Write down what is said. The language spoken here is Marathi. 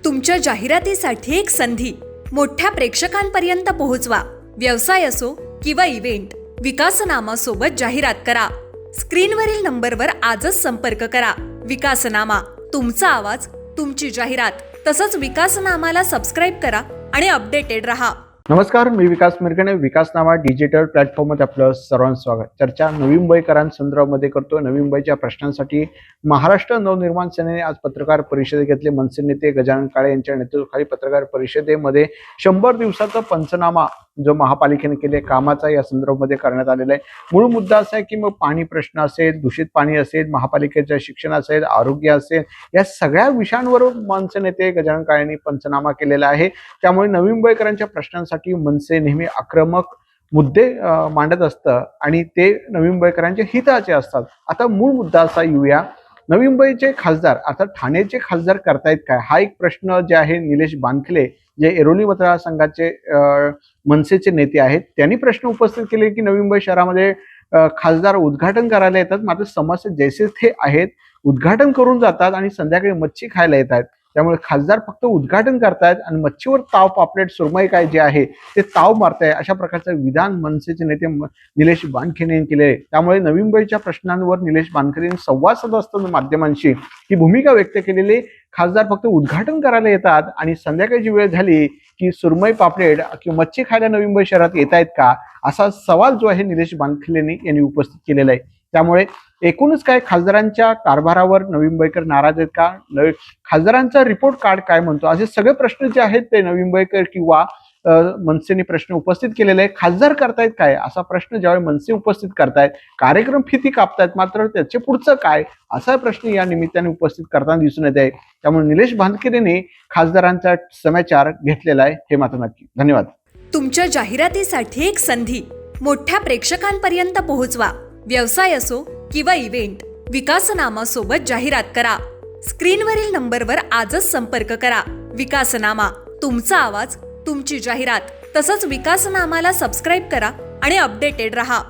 तुमच्या जाहिरातीसाठी एक संधी मोठ्या प्रेक्षकांपर्यंत पोहोचवा. व्यवसाय असो किंवा इव्हेंट, विकासनामा सोबत जाहिरात करा. स्क्रीनवरील नंबरवर आजच संपर्क करा. विकासनामा, तुमचा आवाज, तुमची जाहिरात. तसंच विकासनामाला सबस्क्राईब करा आणि अपडेटेड रहा. नमस्कार, मी विकास मिरकणे. विकासनामा डिजिटल प्लॅटफॉर्ममध्ये आपलं सर्वांचं स्वागत. चर्चा नवी मुंबईकरांसंदर्भामध्ये करतो. नवी मुंबईच्या प्रश्नांसाठी महाराष्ट्र नवनिर्माण सेनेने आज पत्रकार परिषद घेतली. मनसे नेते गजानन काळे यांच्या नेतृत्वाखाली पत्रकार परिषदेमध्ये 100 दिवसाचा पंचनामा जो महापालिकेने केले कामाचा या संदर्भामध्ये करण्यात आलेला आहे. मूळ मुद्दा असा आहे की मग पाणी प्रश्न असेल, दूषित पाणी असेल, महापालिकेचं शिक्षण असेल, आरोग्य असेल, या सगळ्या विषयांवर मनसे नेते गजानन काळेंनी पंचनामा केलेला आहे. त्यामुळे नवी मुंबईकरांच्या प्रश्नांसाठी मनसे नेहमी आक्रमक मुद्दे मांडत असतं आणि ते नवी मुंबईकरांच्या हिताचे असतात. आता मूळ मुद्दा असा येऊया, नवी मुंबईचे खासदार आता ठाण्याचे खासदार करतायत काय, हा एक प्रश्न जे आहे निलेश बानखले जे ऐरोली मतदारसंघाचे मनसेचे नेते आहेत त्यांनी प्रश्न उपस्थित केले की नवी मुंबई शहरामध्ये खासदार उद्घाटन करायला येतात, मात्र समस्या जैसे थे आहेत, उद्घाटन करून जातात आणि संध्याकाळी मच्छी खायला येतात. त्यामुळे खासदार फक्त उद्घाटन करतायत आणि मच्छीवर ताव, पापलेट, सुरमई काय जे आहे ते ताव मारताय, अशा प्रकारचं विधान मनसेचे नेते निलेश बानखले यांनी केले. त्यामुळे नवी मुंबईच्या प्रश्नांवर निलेश बानखले यांनी संवाद साधत असताना माध्यमांशी ही भूमिका व्यक्त केलेली. खासदार फक्त उद्घाटन करायला येतात आणि संध्याकाळची वेळ झाली की सुरमई, पापलेट किंवा मच्छी खायला नवी मुंबई शहरात येत आहेत का, असा सवाल जो आहे निलेश बानखले यांनी उपस्थित केलेला आहे. त्यामुळे एकूणच काय खासदारांच्या कारभारावर नवी मुंबईकर नाराज आहेत का, खासदारांचा रिपोर्ट कार्ड काय म्हणतो, असे सगळे प्रश्न जे आहेत ते नवी मुंबईकर किंवा मनसेने प्रश्न उपस्थित केलेले आहे. खासदार करतायत काय असा प्रश्न ज्यावेळी मनसे उपस्थित करतायत, कार्यक्रम फिती कापतायत, मात्र त्याचे पुढचं काय असा प्रश्न या निमित्ताने उपस्थित करताना दिसून येत आहे. त्यामुळे निलेश बानखलेने खासदारांचा समाचार घेतलेला आहे, हे मात्र नक्की. धन्यवाद. तुमच्या जाहिरातीसाठी एक संधी मोठ्या प्रेक्षकांपर्यंत पोहोचवा. व्यवसाय असो किंवा इव्हेंट, विकासनामा सोबत जाहिरात करा. स्क्रीनवरील नंबरवर आजच संपर्क करा. विकासनामा, तुमचा आवाज, तुमची जाहिरात. तसंच विकासनामाला सबस्क्राईब करा आणि अपडेटेड रहा.